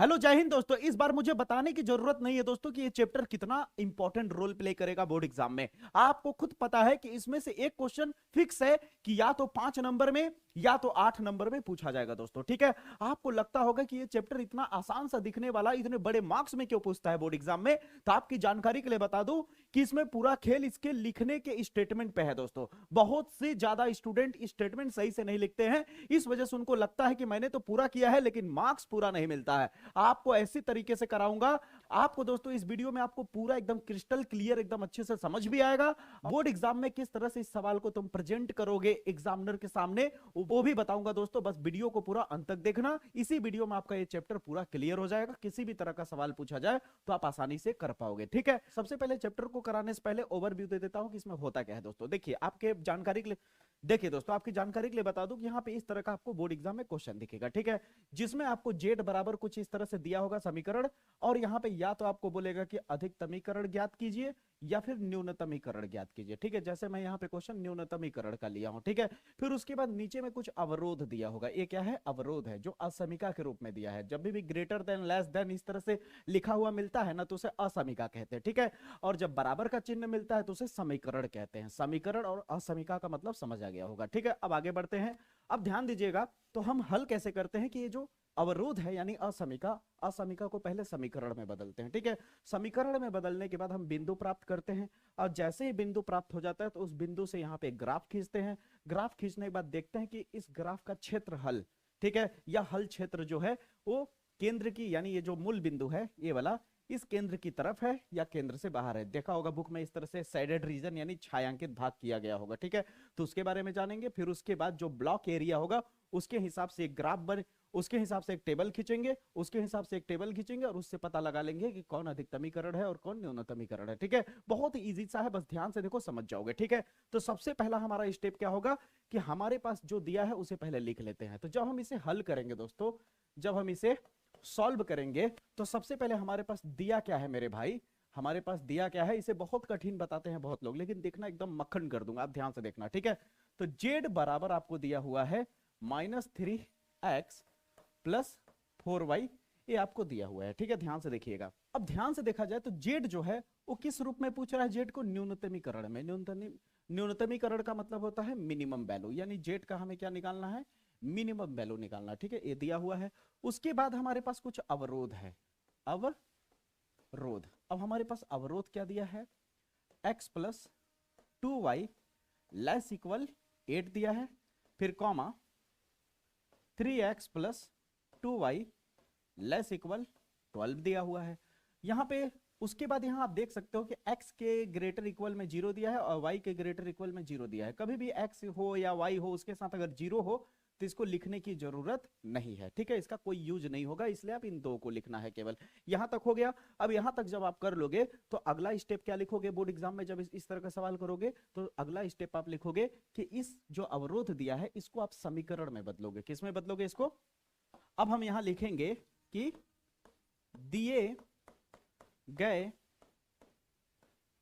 Hello जय हिंद दोस्तों। इस बार मुझे बताने की जरूरत नहीं है दोस्तों कि ये चैप्टर कितना इंपॉर्टेंट रोल प्ले करेगा बोर्ड एग्जाम में। आपको खुद पता है कि इसमें से एक क्वेश्चन फिक्स है कि या तो 5 नंबर में या तो 8 नंबर में पूछा जाएगा दोस्तों। ठीक है, आपको लगता होगा कि ये चैप्टर इतना आसान सा दिखने वाला इतने बड़े मार्क्स में क्यों पूछता है बोर्ड एग्जाम में। तो आपकी जानकारी के लिए बता दूं कि इसमें पूरा खेल इसके लिखने के स्टेटमेंट पे है दोस्तों। बहुत से ज्यादा स्टूडेंट स्टेटमेंट सही से नहीं लिखते हैं, इस वजह से उनको लगता है कि मैंने तो पूरा किया है लेकिन मार्क्स पूरा नहीं मिलता है। आपको ऐसी तरीके से कराऊंगा, आपको दोस्तों इस वीडियो में आपको पूरा एकदम क्रिस्टल क्लियर एकदम अच्छे से समझ भी आएगा। बोर्ड एग्जाम में किस तरह से इस सवाल को तुम प्रेजेंट करोगे एग्जामिनर के सामने वो भी बताऊंगा दोस्तों। बस वीडियो को पूरा अंत तक देखना, इसी वीडियो में आपका ये चैप्टर पूरा क्लियर हो जाएगा। किसी भी तरह का सवाल पूछा जाए तो आप आसानी से कर पाओगे। ठीक है, सबसे पहले चैप्टर को कराने से पहले ओवरव्यू दे देता हूं कि इसमें होता क्या है दोस्तों। देखिए आपके जानकारी के लिए देखिए दोस्तों, आपकी जानकारी के लिए बता दूं कि यहाँ पे इस तरह का आपको बोर्ड एग्जाम में क्वेश्चन दिखेगा। ठीक है, जिसमें आपको जेड बराबर कुछ इस तरह से दिया होगा समीकरण, और यहाँ पे या तो आपको बोलेगा कि अधिकतमीकरण ज्ञात कीजिए या फिर न्यूनतमीकरण ज्ञात कीजिए। ठीक है, जैसे मैं यहाँ पे क्वेश्चन न्यूनतमीकरण का लिया हूं। ठीक है, फिर उसके बाद नीचे में कुछ अवरोध दिया होगा। ये क्या है? अवरोध है, जो असमीका के रूप में दिया है। जब भी ग्रेटर देन लेस देन इस तरह से लिखा हुआ मिलता है ना, तो उसे असमीका कहते हैं। ठीक है, और जब बराबर का चिन्ह मिलता है तो उसे समीकरण कहते हैं। समीकरण और असमीका का मतलब समझ आ गया होगा। ठीक है, अब आगे बढ़ते हैं। अब ध्यान दीजिएगा, तो हम हल कैसे करते हैं कि ये जो अवरोध है यानी असमीका, असमीका को पहले समीकरण में बदलते हैं। ठीक है, समीकरण में बदलने के बाद हम बिंदु प्राप्त करते हैं, और जैसे ही बिंदु प्राप्त हो जाता है तो उस बिंदु से यहाँ पे ग्राफ खींचते हैं। ग्राफ खींचने के बाद देखते हैं कि इस ग्राफ का क्षेत्र हल, ठीक है, या हल क्षेत्र जो है वो केंद्र की यानी ये जो मूल बिंदु है ये वाला, इस केंद्र की तरफ है या केंद्र से बाहर है। देखा होगा बुक में इस तरह से शेडेड रीजन यानी छायांकित भाग किया गया होगा। ठीक है, तो उसके बारे में जानेंगे। फिर उसके बाद जो ब्लॉक एरिया होगा उसके हिसाब से एक ग्राफ बन, उसके हिसाब से एक टेबल खींचेंगे, उसके हिसाब से एक टेबल खींचेंगे और उससे पता लगा लेंगे कि कौन अधिकतमीकरण है और कौन न्यूनतमीकरण है। ठीक है, बहुत ही इजी सा है, बस ध्यान से देखो समझ जाओगे। ठीक है, तो सबसे पहला हमारा स्टेप क्या होगा कि हमारे पास जो दिया है उसे पहले लिख लेते हैं। तो जब हम इसे हल करेंगे दोस्तों, जब हम इसे सॉल्व करेंगे तो सबसे पहले हमारे पास दिया क्या है मेरे भाई, हमारे पास दिया क्या है। इसे बहुत कठिन बताते हैं बहुत लोग, लेकिन देखना एकदम मक्खन कर दूंगा, आप ध्यान से देखना। ठीक है, तो जेड बराबर आपको दिया हुआ है -3x प्लस 4y, ये आपको दिया हुआ है। ठीक है, ध्यान से देखिएगा। अब ध्यान से देखा जाए तो जेड जो है वो किस रूप में पूछ रहा है? जेड को न्यूनतमीकरण में। न्यूनतमीकरण का मतलब होता है मिनिमम वैल्यू, यानी जेड का हमें क्या निकालना है? मिनिमम वैल्यू निकालना। ठीक है, ये दिया हुआ है। उसके बाद हमारे पास कुछ अवरोध है, अवरोध। अब हमारे पास अवरोध क्या दिया है? x plus 2y less equal 8 दिया है, फिर comma 3x plus 2y less equal 12 दिया हुआ है यहां पे। उसके बाद यहां आप देख सकते हो कि x के ग्रेटर इक्वल में 0 दिया है और y के ग्रेटर इक्वल में 0 दिया है। कभी भी x हो या y हो उसके साथ अगर 0 हो तो इसको लिखने की जरूरत नहीं है। ठीक है, इसका कोई यूज नहीं होगा, इसलिए आप इन दो को लिखना है केवल। यहां तक हो गया। अब यहां तक जब आप कर लोगे तो अगला स्टेप क्या लिखोगे बोर्ड एग्जाम में? जब इस तरह का सवाल करोगे तो अगला स्टेप आप लिखोगे कि इस जो अवरोध दिया है इसको आप समीकरण में बदलोगे। किस में बदलोगे इसको? अब हम यहां लिखेंगे कि दिए गए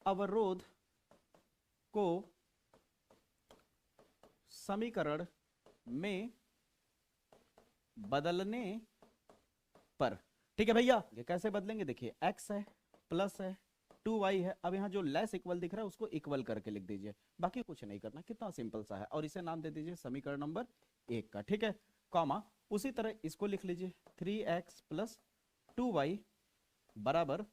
अवरोध को समीकरण में बदलने पर। ठीक है भैया, ये कैसे बदलेंगे? देखिए x है प्लस है 2y है, अब यहां जो लेस इक्वल दिख रहा है उसको इक्वल करके लिख दीजिए, बाकी कुछ नहीं करना, कितना सिंपल सा है। और इसे नाम दे दीजिए समीकरण नंबर 1 का। ठीक है, कॉमा उसी तरह इसको लिख लीजिए 3x प्लस 2y बराबर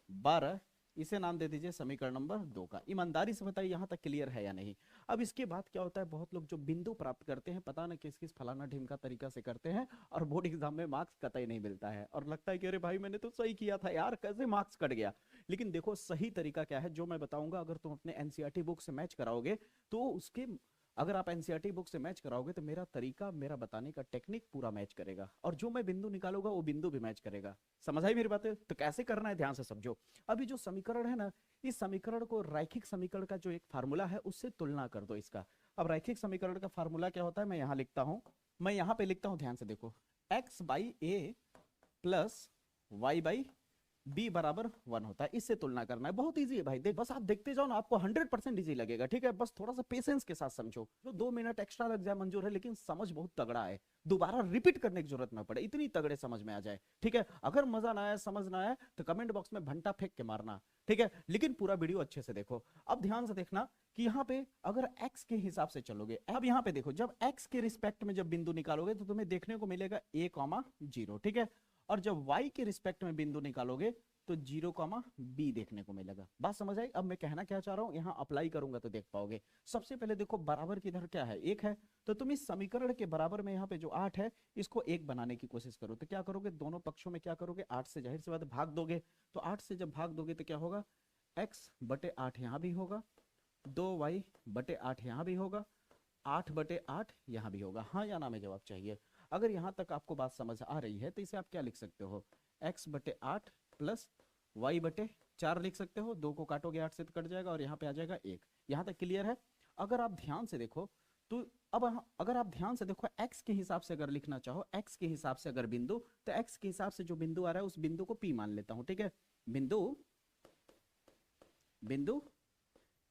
12, इसे नाम दे दीजिए समीकरण नंबर 2 का। ईमानदारी से बताइए यहां तक क्लियर है या नहीं? अब इसके बाद क्या होता है, बहुत लोग जो बिंदु प्राप्त करते हैं पता ना किस किस फलाना ढिमका तरीका से करते हैं और बोर्ड एग्जाम में मार्क्स कतई नहीं मिलता है, और लगता है कि अरे भाई मैंने तो सही किया था यार, कैसे मार्क्स कट गया। लेकिन देखो सही तरीका क्या है, जो मैं बताऊंगा अगर तुम अपने एनसीईआरटी बुक से मैच कराओगे तो उसके, अगर आप एनसीईआरटी बुक से मैच कराओगे तो मेरा तरीका, मेरा बताने का टेक्निक पूरा मैच करेगा, और जो मैं बिंदु निकालूंगा वो बिंदु भी मैच करेगा। समझ आई मेरी बातें? तो कैसे करना है ध्यान से समझो। अभी जो समीकरण है ना, इस समीकरण को रैखिक समीकरण का जो एक फार्मूला है उससे तुलना कर दो इसका। अब रैखिक समीकरण का फार्मूला क्या होता है मैं यहां लिखता हूं, मैं यहां पे लिखता हूं, ध्यान से देखो, x by a plus y by b बराबर 1 होता है, इससे तुलना करना है। बहुत इजी है भाई, देख बस आप देखते जाओ ना, आपको 100% इजी लगेगा, ठीक है। बस थोड़ा सा पेशेंस के साथ समझो। जो 2 मिनट एक्स्ट्रा लग जाए मंजूर है, लेकिन समझ बहुत तगड़ा है, दोबारा रिपीट करने की जरूरत ना पड़े, इतनी तगड़े समझ में आ जाए, ठीक है। अगर मजा ना आया, समझ ना आया, तो कमेंट बॉक्स में घंटा फेंक के मारना, ठीक है, लेकिन पूरा वीडियो अच्छे से देखो। अब ध्यान से देखना कि यहाँ पे अगर x के हिसाब से चलोगे, अब यहाँ पे देखो, जब x के रिस्पेक्ट में जब बिंदु निकालोगे तो तुम्हें देखने को मिलेगा a,0, ठीक है। और जब y के रिस्पेक्ट में बिंदु निकालोगे तो 0,b देखने को मिलेगा। बात समझ आई? अब मैं कहना क्या चाह रहा हूं, यहां अप्लाई करूंगा तो देख पाओगे। सबसे पहले देखो बराबर की इधर क्या है, 1 है, तो तुम इस समीकरण के बराबर में यहाँ पे जो 8 है इसको 1 बनाने की कोशिश करो। तो क्या करोगे, दोनों पक्षों में क्या करोगे, 8 से जाहिर सी बात भाग दोगे। तो 8 से जब भाग दोगे तो क्या होगा, x/8 यहाँ भी होगा, 2y/8 यहाँ भी होगा, 8/8 यहाँ भी होगा। हाँ या ना में जवाब चाहिए। अगर यहाँ तक आपको बात समझ आ रही है तो इसे आप क्या लिख सकते हो, x/8 प्लस y/4 लिख सकते हो। 2 को काटोगे 8 से तो कट जाएगा और यहाँ पे आ जाएगा 1। यहाँ तक क्लियर है? अगर आप ध्यान से देखो तो अब अगर आप ध्यान से देखो, x के हिसाब से अगर लिखना चाहो, x के हिसाब से अगर बिंदु, तो x के हिसाब से जो बिंदु आ रहा है उस बिंदु को P मान लेता हूं, ठीक है। बिंदु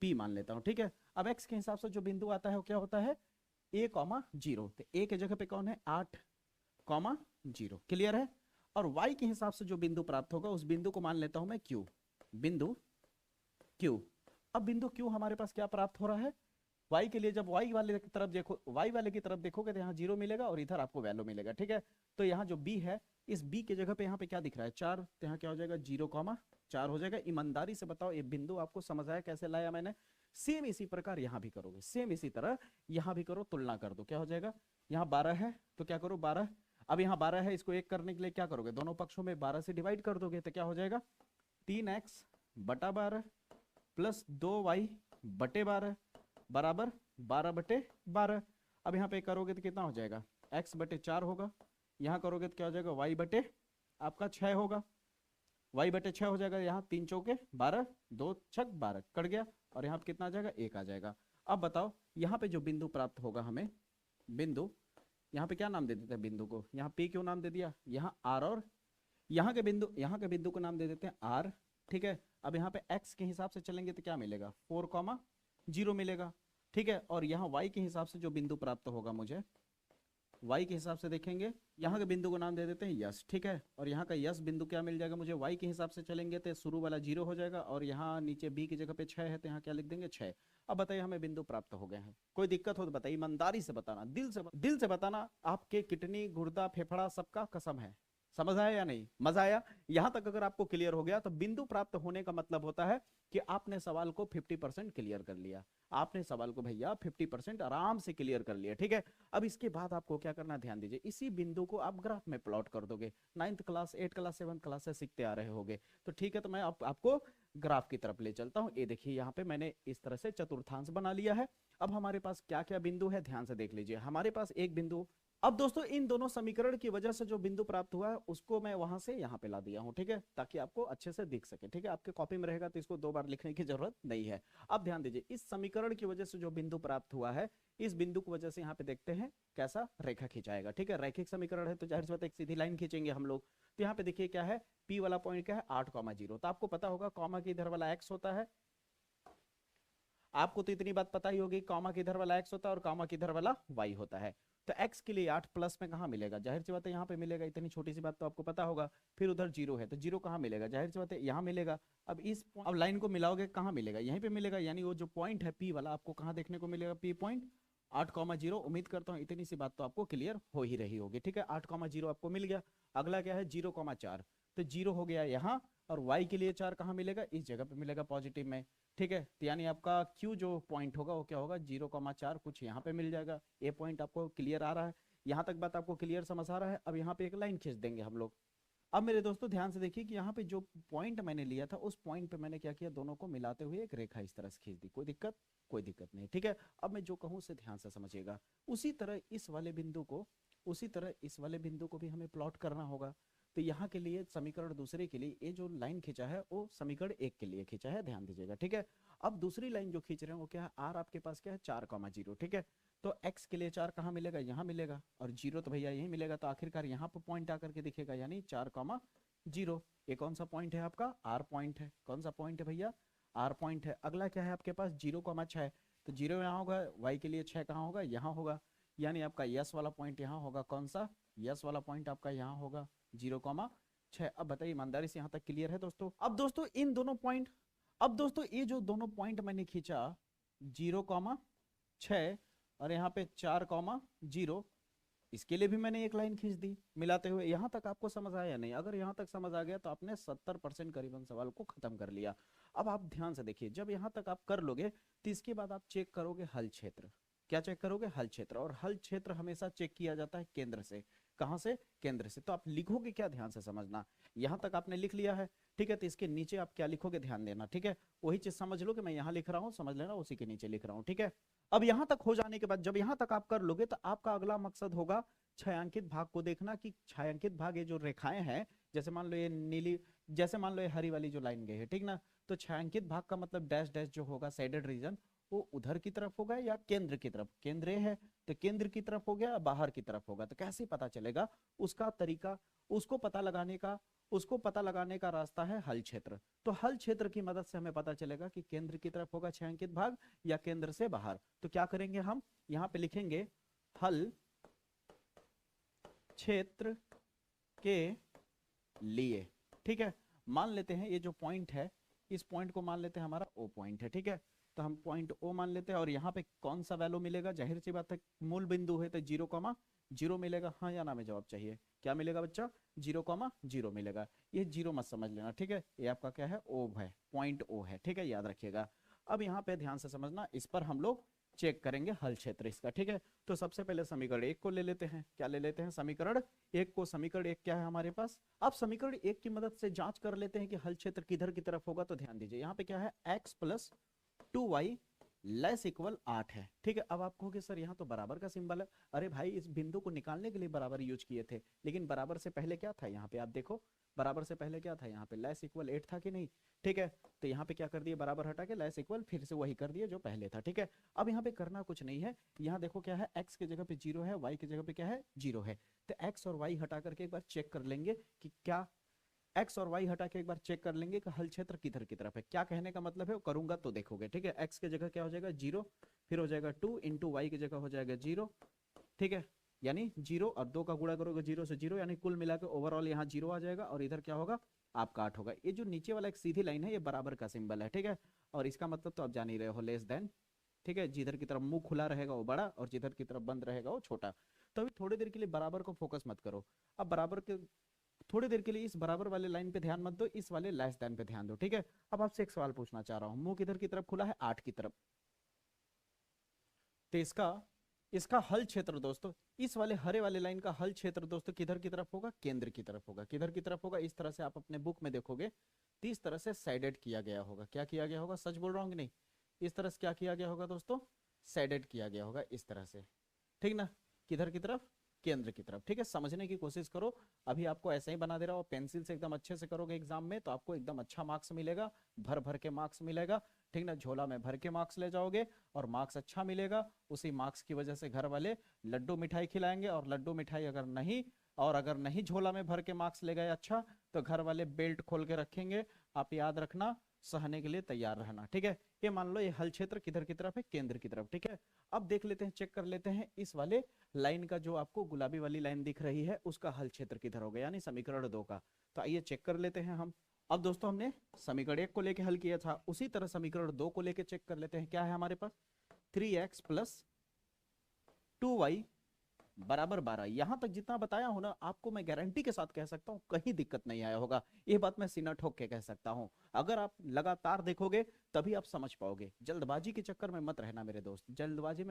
P मान लेता हूं, ठीक है। अब x के हिसाब से जो बिंदु आता है वो क्या होता है, a,0। तो a के जगह पे कौन है, 8,0। क्लियर है? और y के हिसाब से जो बिंदु प्राप्त होगा उस बिंदु को मान लेता हूं मैं Q, बिंदु Q। अब बिंदु Q हमारे पास क्या प्राप्त हो रहा है, y के लिए जब y वाले की तरफ देखो, y वाले की तरफ देखोगे तो यहाँ 0 मिलेगा और इधर आपको वैल्यू मिलेगा, ठीक है। तो यहाँ जो b है, इस b के जगह पे यहाँ पे क्या दिख रहा है, 4, तो यहाँ क्या हो जाएगा, 0,4 हो जाएगा। ईमानदारी से बताओ ये बिंदु आपको समझ आया कैसे लाया मैंने? सेम इसी प्रकार यहाँ भी करोगे, सेम इसी तरह यहाँ भी करो, तुलना कर दो, क्या हो जाएगा, यहाँ 12 है तो क्या करो 12। अब यहाँ 12 है, इसको 1 करने के लिए क्या करोगे, दोनों पक्षों में 12 से डिवाइड कर दोगे तो क्या हो जाएगा, 3x/12 प्लस 2y/12 बराबर 12/12। अब यहाँ पे करोगे तो कितना हो जाएगा, x/4 होगा। यहाँ करोगे तो क्या हो जाएगा, y/आपका 6 होगा, y/6 हो जाएगा। यहाँ 3 चौके 12, 2 छक 12 कट गया, और यहाँ पे कितना आ जाएगा, 1 आ जाएगा। अब बताओ यहाँ पे जो बिंदु प्राप्त होगा हमें, बिंदु यहाँ पे क्या नाम दे देते हैं बिंदु को, यहाँ P क्यों नाम दे दिया, यहाँ R, और यहाँ के बिंदु को नाम दे देते हैं R, ठीक है। अब यहाँ पे x के हिसाब से चलेंगे तो क्या मिलेगा, 4,0 मिलेगा, ठीक है। और यहाँ y के हिसाब से जो बिंदु प्राप्त होगा मुझे, y के हिसाब से देखेंगे, यहाँ के बिंदु को नाम दे देते हैं यस, ठीक है। और यहाँ का यस बिंदु क्या मिल जाएगा मुझे, y के हिसाब से चलेंगे तो शुरू वाला 0 हो जाएगा, और यहाँ नीचे b की जगह पे 6 है तो यहाँ क्या लिख देंगे, 6। अब बताइए हमें बिंदु प्राप्त हो गए हैं, कोई दिक्कत हो तो बताइए, ईमानदारी से बताना, दिल से बताना, आपके किडनी, गुर्दा, फेफड़ा सबका कसम है। समझ आया या नहीं, मजा आया? यहां तक अगर आपको क्लियर हो गया तो बिंदु प्राप्त होने का मतलब होता है कि आपने सवाल को 50% क्लियर कर लिया, आपने सवाल को भैया 50% आराम से क्लियर कर लिया, ठीक है। अब इसके बाद आपको क्या करना, ध्यान दीजिए, इसी बिंदु को आप ग्राफ में प्लॉट कर दोगे। 9th class, 8th class, 7th class से सीखते आ रहे होगे, तो ठीक है। तो मैं आपको ग्राफ की तरफ ले चलता हूं। ये देखिए यहाँ पे मैंने इस तरह से चतुर्थांश बना लिया है। अब हमारे पास क्या क्या बिंदु है, ध्यान से देख लीजिए। हमारे पास एक बिंदु, अब दोस्तों इन दोनों समीकरण की वजह से जो बिंदु प्राप्त हुआ है उसको मैं वहां से यहाँ पे ला दिया हूं, ठीक है, ताकि आपको अच्छे से दिख सके, ठीक है। आपके कॉपी में रहेगा तो इसको 2 बार लिखने की जरूरत नहीं है। अब ध्यान दीजिए, इस समीकरण की वजह से जो बिंदु प्राप्त हुआ है, इस बिंदु की वजह से यहाँ पे देखते हैं कैसा रेखा खिंचाएगा, ठीक है। रैखिक समीकरण है तो जाहिर सी बात है एक सीधी लाइन खींचेंगे हम लोग। तो यहाँ पे देखिए क्या है, P वाला पॉइंट क्या है, 8,0। तो आपको पता होगा कॉमा के इधर वाला x होता है, आपको तो इतनी बात पता ही होगी, कॉमा के इधर वाला x होता है और कॉमा के इधर वाला y होता है। तो x के लिए 8 प्लस में कहाँ मिलेगा, जाहिर सी बात है यहाँ पे मिलेगा, इतनी छोटी सी बात तो आपको पता होगा। फिर उधर 0 है तो 0 कहाँ मिलेगा, जाहिर सी बात है यहाँ मिलेगा। अब लाइन को मिलाओगे कहाँ मिलेगा, यहीं पे मिलेगा, यानी वो जो पॉइंट है P वाला आपको कहाँ देखने को मिलेगा, P पॉइंट 8,0। उम्मीद करता हूँ इतनी सी बात तो आपको क्लियर हो ही रही होगी, ठीक है। 8,0 आपको मिल गया। अगला क्या है, 0,4, तो 0 हो गया यहाँ, और y के लिए 4 कहाँ मिलेगा, इस जगह पे मिलेगा पॉजिटिव में, ठीक है। तो यानी आपका Q जो पॉइंट होगा वो क्या होगा, 0,4 कुछ यहाँ पे मिल जाएगा। ये पॉइंट आपको क्लियर आ रहा है, यहाँ तक बात आपको क्लियर समझ आ रहा है। अब यहाँ पे एक लाइन खींच देंगे हम लोग। अब मेरे दोस्तों ध्यान से देखिए कि यहाँ पे जो पॉइंट मैंने लिया था उस पॉइंट पे मैंने क्या किया, दोनों को मिलाते हुए एक रेखा इस तरह से खींच दी। कोई दिक्कत नहीं, ठीक है। अब मैं जो कहूँ उसे ध्यान से समझिएगा। उसी तरह इस वाले बिंदु को भी हमें प्लॉट करना होगा। तो यहाँ के लिए समीकरण दूसरे के लिए ये जो लाइन खींचा है वो समीकरण 1 के लिए खींचा है, ध्यान दीजिएगा, ठीक है। अब दूसरी लाइन जो खींच रहे हैं वो क्या है, R आपके पास क्या है, 4,0, ठीक है। तो x के लिए 4 कहाँ मिलेगा, यहाँ मिलेगा, और 0 तो भैया यही मिलेगा। तो आखिरकार यहाँ पर पॉइंट आकर के दिखेगा, यानी 4,0 जीरो। ये कौन सा पॉइंट है आपका? आर पॉइंट है। कौन सा पॉइंट है भैया? आर पॉइंट है। अगला क्या है आपके पास? 0,6, तो 0 यहाँ होगा, y के लिए 6 कहाँ होगा? यहाँ होगा, यानी आपका यस वाला पॉइंट यहाँ होगा। कौन सा? यस वाला पॉइंट आपका यहाँ होगा 0,6। अब बताइए ईमानदारी से यहाँ तक क्लियर है दोस्तों? अब दोस्तों इन दोनों पॉइंट, अब दोस्तों ये जो दोनों पॉइंट मैंने खींचा 0,6 और यहाँ पे 4,0, इसके लिए भी मैंने एक लाइन खींच दी मिलाते हुए। यहां तक आपको समझ आया या नहीं? अगर यहां तक समझ आ गया तो आपने 70% करीबन सवाल को खत्म कर लिया। अब आप ध्यान से देखिए, जब यहां तक आप कर लोगे तो इसके बाद आप चेक करोगे हल क्षेत्र। क्या चेक करोगे? हल क्षेत्र। और हल क्षेत्र हमेशा चेक किया जाता है केंद्र से। कहां से? केंद्र से। तो आप लिखोगे क्या? ध्यान से समझना। यहां तक आपने लिख लिया है, ठीक है, तो इसके नीचे आप क्या लिखोगे? ध्यान देना, ठीक है। वही चीज समझ लो कि मैं यहाँ लिख रहा हूँ, समझ लेना उसी के नीचे लिख रहा हूँ, ठीक है। अब यहां तक हो जाने के बाद, जब यहां तक आप कर लोगे तो आपका अगला मकसद होगा छायांकित भाग को देखना, कि छायांकित भाग ये जो रेखाएं हैं, जैसे मान लो ये नीली, जैसे मान लो ये हरी वाली जो लाइन गई है, ठीक ना, तो छायांकित भाग का मतलब डैश डैश जो होगा शेडेड रीजन, वो उधर की तरफ होगा या केंद्र की तरफ? केंद्र है तो केंद्र की तरफ हो गया या बाहर की तरफ होगा? तो कैसे पता चलेगा? उसका तरीका, उसको पता लगाने का, उसको पता लगाने का रास्ता है हल क्षेत्र। तो हल क्षेत्र की मदद से हमें पता चलेगा कि केंद्र की तरफ होगा छायांकित भाग या केंद्र से बाहर। तो क्या करेंगे हम? यहाँ पे लिखेंगे हल क्षेत्र के लिए, ठीक है। मान लेते हैं ये जो पॉइंट है, इस पॉइंट को मान लेते हैं हमारा ओ पॉइंट है, ठीक है। तो हम पॉइंट ओ मान लेते हैं और यहाँ पे कौन सा वैल्यू मिलेगा? जाहिर सी बात है मूल बिंदु है तो 0,0 मिलेगा। हाँ या ना में जवाब चाहिए। क्या मिलेगा बच्चा? 0,0 मिलेगा। ये जीरो मत समझ लेना, ठीक है। ये आपका क्या है? ओ है, पॉइंट ओ है, ठीक है, याद रखिएगा। अब यहाँ पे ध्यान से समझना, इस पर हम लोग चेक करेंगे हल क्षेत्र इसका, ठीक है। तो सबसे पहले समीकरण 1 को ले लेते हैं। क्या ले लेते हैं? समीकरण 1 को। समीकरण 1 क्या है हमारे पास? अब समीकरण 1 की मदद से जांच कर लेते हैं कि हल क्षेत्र किधर की तरफ होगा। तो ध्यान दीजिए, यहाँ पे क्या है? x plus 2y less equal 8 है, ठीक है। अब आप कहोगे सर यहाँ तो बराबर का सिंबल है। अरे भाई, इस बिंदु को निकालने के लिए बराबर यूज किए थे, लेकिन बराबर से पहले क्या था? यहाँ पे आप देखो, बराबर से पहले क्या था? यहाँ पे लेस इक्वल 8 था कि नहीं? ठीक है, तो यहाँ पे क्या कर दिए? बराबर हटा के लेस इक्वल फिर से वही कर दिए जो पहले था, ठीक है। अब यहाँ पे करना कुछ नहीं है। यहाँ देखो क्या है? x की जगह पे 0 है, y की जगह पे क्या है? 0 है। तो x और y हटा करके एक बार चेक कर लेंगे कि क्या, x और y हटा के एक बार चेक कर लेंगे कि हल क्षेत्र किधर की तरफ है। क्या कहने का मतलब है? वो करूंगा तो देखोगे, ठीक है। x की जगह क्या हो जाएगा? 0, फिर हो जाएगा 2 इंटू वाई की जगह हो जाएगा 0, ठीक है। यानी 0 और 2 का गुणा करोगे 0 से 0, यानी कुल मिला के ओवरऑल यहाँ 0 आ जाएगा और इधर क्या होगा? आपका 8 होगा। ये जो नीचे वाला एक सीधी लाइन है, ये बराबर का सिंबल है, ठीक है। और इसका मतलब तो आप जान ही रहे हो, लेस देन, ठीक है। जिधर की तरफ मुंह खुला रहेगा वो बड़ा और जिधर की तरफ बंद रहेगा वो छोटा। तो अभी थोड़ी देर के लिए बराबर को फोकस मत करो। अब बराबर के थोड़ी देर के लिए इस बराबर वाले लाइन पे ध्यान मत दो, इस वाले लेस देन पे ध्यान दो, ठीक है। अब आपसे एक सवाल पूछना चाह रहा हूं, मुंह किधर की तरफ खुला है? 8 की तरफ। तो इसका इसका हल क्षेत्र दोस्तों, इस वाले हरे वाले लाइन का हल क्षेत्र दोस्तों किधर की तरफ होगा? केंद्र की तरफ होगा। किधर की तरफ होगा? इस तरह से आप अपने बुक में देखोगे तो इस तरह से साइडेड किया गया होगा। क्या किया गया होगा? सच बोल रहा हूँ कि नहीं? इस तरह से क्या किया गया होगा दोस्तों? साइडेड किया गया होगा इस तरह से, ठीक ना। किधर की तरफ? केंद्र की तरफ, ठीक है। समझने की कोशिश करो। अभी आपको ऐसे ही बना दे रहा हूं, पेंसिल से एकदम अच्छे से करोगे एग्जाम में तो आपको एकदम अच्छा मार्क्स मिलेगा, भर भर के मार्क्स मिलेगा, ठीक ना। झोला में भर के मार्क्स ले जाओगे और मार्क्स अच्छा मिलेगा। उसी मार्क्स की वजह से घर वाले लड्डू मिठाई खिलाएंगे, और लड्डू मिठाई अगर नहीं झोला में भर के मार्क्स ले गए अच्छा, तो घर वाले बेल्ट खोल के रखेंगे। आप याद रखना, सहने के लिए तैयार रहना, ठीक है। ये मान लो ये हल क्षेत्र किधर की तरफ है? केंद्र की तरफ, ठीक है। अब देख लेते हैं, चेक कर लेते हैं इस वाले लाइन का, जो आपको गुलाबी वाली लाइन दिख रही है, उसका हल क्षेत्र किधर होगा, यानी समीकरण 2 का। तो आइए चेक कर लेते हैं हम। अब दोस्तों हमने समीकरण 1 को लेके हल किया था, उसी तरह समीकरण 2 को लेके चेक कर लेते हैं। क्या है हमारे पास? 3x प्लस 2y बराबर 12। यहां तक जितना बताया हूं ना, आपको मैं गारंटी के साथ कह सकता हूं कहीं दिक्कत नहीं आया होगा। ये बात मैं सीना ठोक के कह सकता हूं। अगर आप लगातार देखोगे तभी आप समझ पाओगे। जल्दबाजी के चक्कर में मत रहना मेरे दोस्त। जल्दबाजी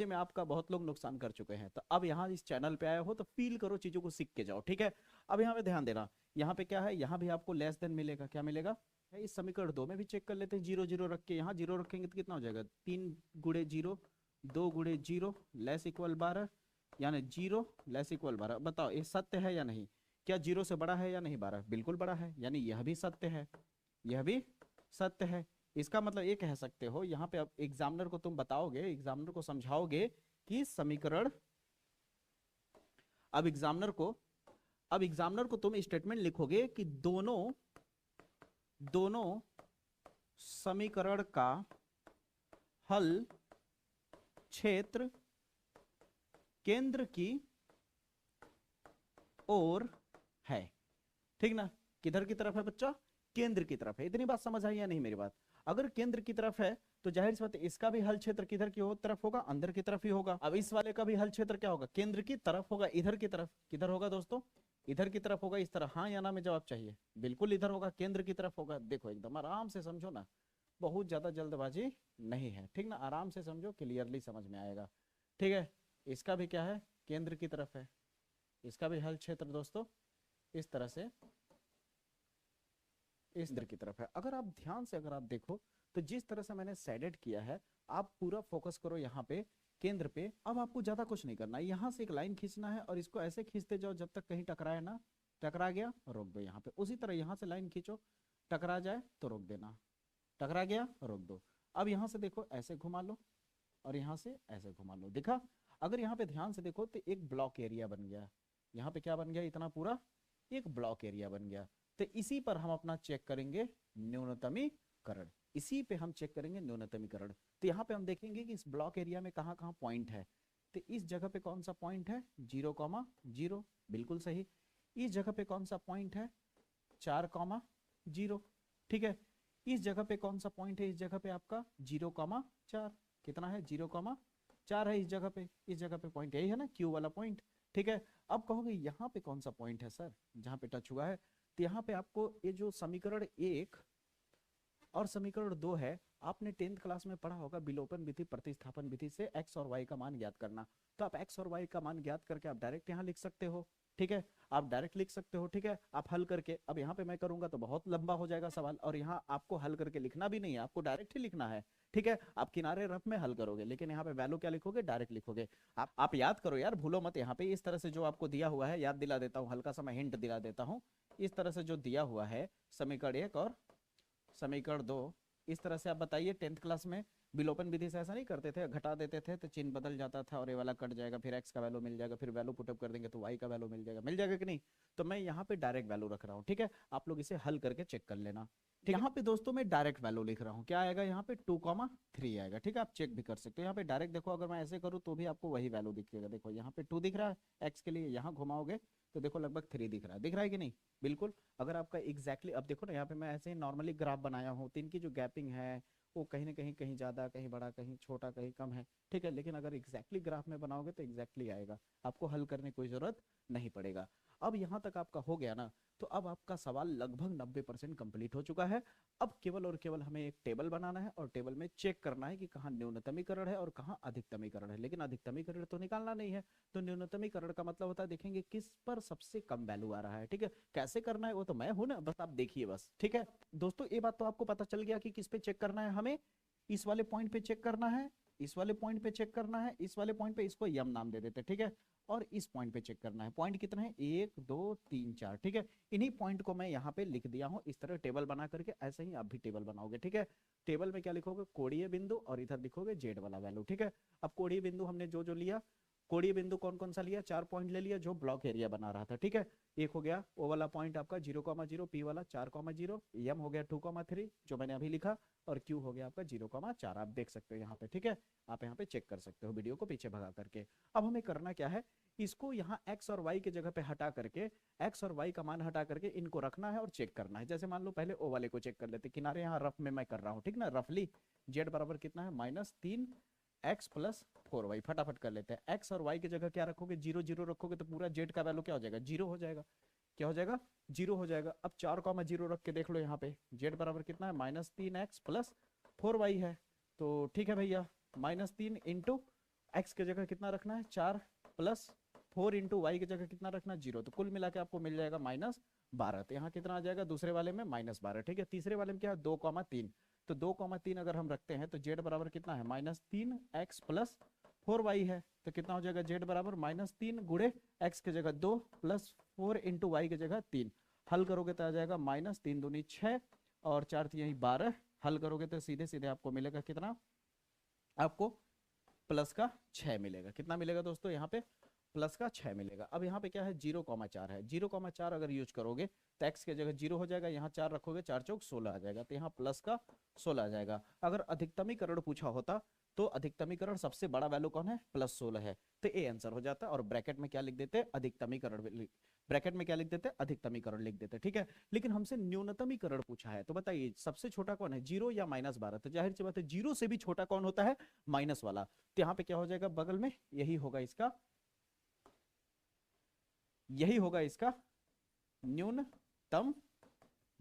में आपका बहुत लोग नुकसान कर चुके हैं। तो अब यहाँ इस चैनल पे आए हो तो फील करो, चीजों को सीख के जाओ, ठीक है। अब यहाँ पे ध्यान देना, यहाँ पे क्या है? यहाँ भी आपको लेस देन मिलेगा। क्या मिलेगा? इस समीकरण 2 में भी चेक कर लेते हैं। 0 0 रख के यहाँ 0 रखेंगे तो कितना हो जाएगा? 3 गुणे 0, 2 गुणे 0 लेस इक्वल 12, यानी 0 लेस इक्वल 12। बताओ ये सत्य है या नहीं? क्या 0 से बड़ा है या नहीं? 12 बिल्कुल बड़ा है, यानी यह भी सत्य है, यह भी सत्य है। इसका मतलब ये कह सकते हो, यहाँ पे अब एग्जामिनर को तुम बताओगे, एग्जामिनर को समझाओगे कि समीकरण, अब एग्जामिनर को अब एग्जामिनर को तुम स्टेटमेंट लिखोगे कि दोनों समीकरण का हल क्षेत्र केंद्र की ओर है। ठीक ना, किधर की तरफ है बच्चा? केंद्र की तरफ है। इतनी बात समझ आई या नहीं मेरी बात? अगर केंद्र की तरफ है तो जाहिर सी बात है इसका भी हल क्षेत्र किधर की तरफ होगा? अंदर की तरफ ही होगा। अब इस वाले का भी हल क्षेत्र क्या होगा? केंद्र की तरफ होगा, इधर की तरफ। किधर होगा दोस्तों? इधर की तरफ होगा। इस तरह हाँ या ना में जवाब चाहिए। बिल्कुल इधर होगा, केंद्र की तरफ होगा। देखो एकदम आराम से समझो ना, बहुत ज्यादा जल्दबाजी नहीं है। ठीक ना, आराम से समझो, क्लियरली समझ में आएगा। ठीक है, इसका भी क्या है? केंद्र की तरफ है। इसका भी हल क्षेत्र दोस्तों इस तरह से इस तरह की तरफ है। अगर आप ध्यान से अगर आप देखो तो जिस तरह से मैंने शेडेड किया है, आप पूरा फोकस करो यहाँ पे केंद्र पे। अब आपको ज्यादा कुछ नहीं करना है, यहाँ से एक लाइन खींचना है और इसको ऐसे खींचते जाओ जब तक कहीं टकराए ना। टकरा गया रोक दो यहाँ पे। उसी तरह यहाँ से लाइन खींचो, टकरा जाए तो रोक देना, टकरा गया रोक दो। अब यहाँ से देखो ऐसे घुमा लो और यहाँ से ऐसे घुमा लो। दिखा? अगर यहाँ पे ध्यान से देखो तो एक ब्लॉक एरिया बन गया। यहाँ पे क्या बन गया? इतना पूरा एक ब्लॉक एरिया बन गया। तो इसी पर हम अपना चेक करेंगे न्यूनतमीकरण। इसी पे हम चेक करेंगे न्यूनतमीकरण। तो यहाँ पे हम देखेंगे कि इस ब्लॉक एरिया में कहाँ कहाँ पॉइंट है। तो इस जगह पे कौन सा पॉइंट है? 0,0, बिल्कुल सही। इस जगह पे कौन सा पॉइंट है? 4,0। ठीक है, इस जगह पे कौन सा पॉइंट है? इस जगह पे आपका 0,4। कितना है? 0,4 है इस जगह पे। इस जगह पे पॉइंट यही है ना, क्यू वाला पॉइंट। ठीक है, अब कहोगे यहाँ पे कौन सा पॉइंट है सर जहाँ पे टच हुआ है? तो यहाँ पे आपको ये जो समीकरण 1 और समीकरण 2 है, आपने 10th क्लास में पढ़ा होगा विलोपन विधि प्रतिस्थापन विधि से x और y का मान ज्ञात करना। तो आप x और y का मान ज्ञात करके आप डायरेक्ट यहाँ लिख सकते हो। ठीक है, आप डायरेक्ट लिख सकते हो। ठीक है, आप हल करके, अब यहाँ पे मैं करूंगा तो बहुत लंबा हो जाएगा सवाल, और यहाँ आपको हल करके लिखना भी नहीं है, आपको डायरेक्ट ही लिखना है। ठीक है, आप किनारे रफ में हल करोगे, लेकिन यहाँ पे वैल्यू क्या लिखोगे? डायरेक्ट लिखोगे। आप याद करो यार, भूलो मत। यहाँ पे इस तरह से जो आपको दिया हुआ है, याद दिला देता हूँ, हल्का सा मैं हिंट दिला देता हूँ। इस तरह से जो दिया हुआ है समीकरण 1 और समीकरण 2, इस तरह से आप बताइए 10th क्लास में विलोपन विधि से ऐसा नहीं करते थे? घटा देते थे तो चिन्ह बदल जाता था और ये वाला कट जाएगा, फिर x का वैल्यू मिल जाएगा, फिर वैल्यू पुटअप कर देंगे तो y का वैल्यू मिल जाएगा। मिल जाएगा कि नहीं? तो मैं यहाँ पे डायरेक्ट वैल्यू रख रहा हूँ। ठीक है, आप लोग इसे हल करके चेक कर लेना। यहाँ पे दोस्तों मैं डायरेक्ट वैल्यू लिख रहा हूँ। क्या आएगा यहाँ पे? 2,3 आएगा। ठीक है, आप चेक भी कर सकते हो। यहाँ पे डायरेक्ट देखो, अगर मैं ऐसे करूँ तो भी आपको वही वैल्यू दिखेगा। देखो यहाँ पे 2 दिख रहा है x के लिए, यहाँ घुमाओगे तो देखो लगभग 3 दिख रहा है। दिख रहा है कि नहीं? बिल्कुल। अगर आपका एग्जैक्टली अब देखो ना, यहाँ पे मैं ऐसे ही नॉर्मली ग्राफ बनाया हूँ, तो इनकी जो गैपिंग है वो कहीं ना कहीं, कहीं ज्यादा, कहीं बड़ा, कहीं छोटा, कहीं कम है। ठीक है, लेकिन अगर एग्जैक्टली ग्राफ में बनाओगे तो एग्जैक्टली आएगा, आपको हल करने की कोई जरूरत नहीं पड़ेगा। अब यहाँ तक आपका हो गया ना, तो अब आपका सवाल लगभग 90% कंप्लीट हो चुका है। अब केवल और केवल हमें एक टेबल बनाना है और टेबल में चेक करना है कि कहाँ न्यूनतमीकरण है और कहाँ अधिकतमीकरण है। लेकिन अधिकतमीकरण तो निकालना नहीं है, तो न्यूनतमीकरण का मतलब होता है देखेंगे किस पर सबसे कम वैल्यू आ रहा है। ठीक है, कैसे करना है वो तो मैं हूं ना, बस आप देखिए बस। ठीक है दोस्तों, ये बात तो आपको पता चल गया कि किस पे चेक करना है हमें। इस वाले पॉइंट पे चेक करना है, इस वाले पॉइंट पे चेक करना है, इस वाले पॉइंट पे, इसको यम नाम दे देते हैं। ठीक है, और इस पॉइंट पे चेक करना है। पॉइंट कितने हैं? 1 2 3 4। ठीक है, इन्हीं पॉइंट को मैं यहाँ पे लिख दिया हूँ इस तरह टेबल बना करके। ऐसे ही आप भी टेबल बनाओगे। ठीक है, टेबल में क्या लिखोगे? कोणीय बिंदु, और इधर लिखोगे जेड वाला वैल्यू। ठीक है, अब कोणीय बिंदु हमने जो जो लिया, कोणीय बिंदु कौन कौन सा लिया? 4 पॉइंट ले लिया जो ब्लॉक एरिया बना रहा था। ठीक है, एक हो गया ओ वाला पॉइंट आपका 0,0, पी वाला 4,0, एम हो गया 2,3 जो मैंने अभी लिखा, और क्यू हो गया आपका 0,4। आप देख सकते हो यहाँ पे। ठीक है, आप यहाँ पे चेक कर सकते हो वीडियो को पीछे भगा करके। अब हमें करना क्या है? इसको यहाँ x और y की जगह पे हटा करके, x और y का मान हटा करके इनको रखना है और चेक करना है। जैसे मान लो पहले ओ वाले को चेक कर लेते, किनारे यहाँ रफ में मैं कर रहा हूँ। ठीक ना, रफली z बराबर कितना है? -3x + 4y। फटाफट कर लेते हैं। x और y की जगह क्या रखोगे? 0 0 रखोगे तो पूरा z का वैल्यू क्या हो जाएगा? 0 हो जाएगा। क्या हो जाएगा? 0 हो जाएगा। अब 4,0 रख के देख लो यहाँ पे, z बराबर कितना है? -3x + 4y है। तो ठीक है भैया, -3 इंटू एक्स की जगह कितना रखना है? 4 + 4 इंटू वाई की जगह कितना रखना? 0। तो कुल मिला के आपको मिल जाएगा -12। तो यहाँ कितना आ जाएगा? दूसरे वाले में -12। ठीक है, तीसरे वाले में क्या है? 2,3। तो 2,3 अगर हम रखते हैं तो जेड बराबर कितना है? -3x + 4y है। तो कितना हो जाएगा? जेड बराबर -3 गुणे एक्स की जगह 2 + 4 इंटू वाई की जगह 3। हल करोगे तो आ जाएगा -3 दूनी 6 और 4 यही 12। हल करोगे तो सीधे सीधे आपको मिलेगा कितना? आपको +6 मिलेगा। कितना मिलेगा दोस्तों यहाँ पे? प्लस का 6 मिलेगा। अब यहाँ पे क्या है 0,4 है, 0,4 अगर यूज करोगे तो x के जगह 0 हो जाएगा, यहाँ 4 रखोगे 4 चौक 16 आ जाएगा, तो यहाँ प्लस का 16 आ जाएगा। अगर अधिकतमीकरण पूछा होता तो अधिकतमीकरण सबसे बड़ा वैल्यू कौन है, +16 है, तो ए आंसर हो जाता है। और ब्रैकेट में क्या लिख देते, अधिकतमीकरण, ब्रैकेट में क्या लिख देते, अधिकतमीकरण लिख देते, ठीक है। लेकिन हमसे न्यूनतमीकरण पूछा है, तो बताइए सबसे छोटा कौन है, 0 या -12, तो जाहिर सी बात है 0 से भी छोटा कौन होता है, माइनस वाला। तो यहाँ पे क्या हो जाएगा बगल में, यही होगा इसका, यही होगा इसका न्यूनतम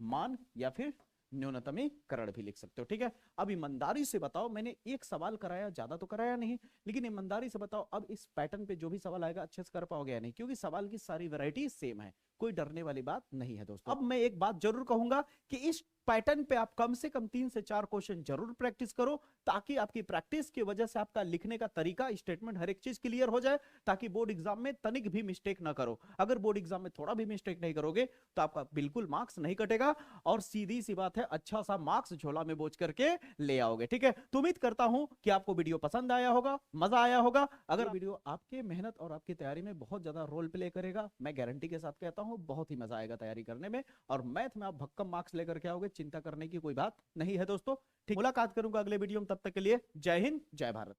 मान या फिर न्यूनतमीकरण भी लिख सकते हो, ठीक है। अब ईमानदारी से बताओ, मैंने एक सवाल कराया, ज्यादा तो कराया नहीं, लेकिन ईमानदारी से बताओ अब इस पैटर्न पे जो भी सवाल आएगा अच्छे से कर पाओगे या नहीं, क्योंकि सवाल की सारी वैरायटी सेम है, कोई डरने वाली बात नहीं है दोस्तों। अब मैं एक बात जरूर कहूंगा कि इस पैटर्न पे आप कम से कम 3 से 4 क्वेश्चन जरूर प्रैक्टिस करो, ताकि आपकी प्रैक्टिस की वजह से आपका लिखने का तरीका, स्टेटमेंट, हर एक चीज क्लियर हो जाए, ताकि बोर्ड एग्जाम में तनिक भी मिस्टेक ना करो। अगर बोर्ड एग्जाम में थोड़ा भी मिस्टेक नहीं करोगे तो आपका बिल्कुल मार्क्स नहीं कटेगा, और सीधी सी बात है अच्छा सा मार्क्स झोला में बोझ करके ले आओगे, ठीक है। तो उम्मीद करता हूं कि आपको वीडियो पसंद आया होगा, मजा आया होगा। अगर वीडियो आपके मेहनत और आपकी तैयारी में बहुत ज्यादा रोल प्ले करेगा, मैं गारंटी के साथ कहता हूं बहुत ही मजा आएगा तैयारी करने में, और मैथ में आप भक्कम मार्क्स लेकर के आओगे, चिंता करने की कोई बात नहीं है दोस्तों। ठीक, मुलाकात करूंगा अगले वीडियो में, तब तक के लिए जय हिंद जय भारत।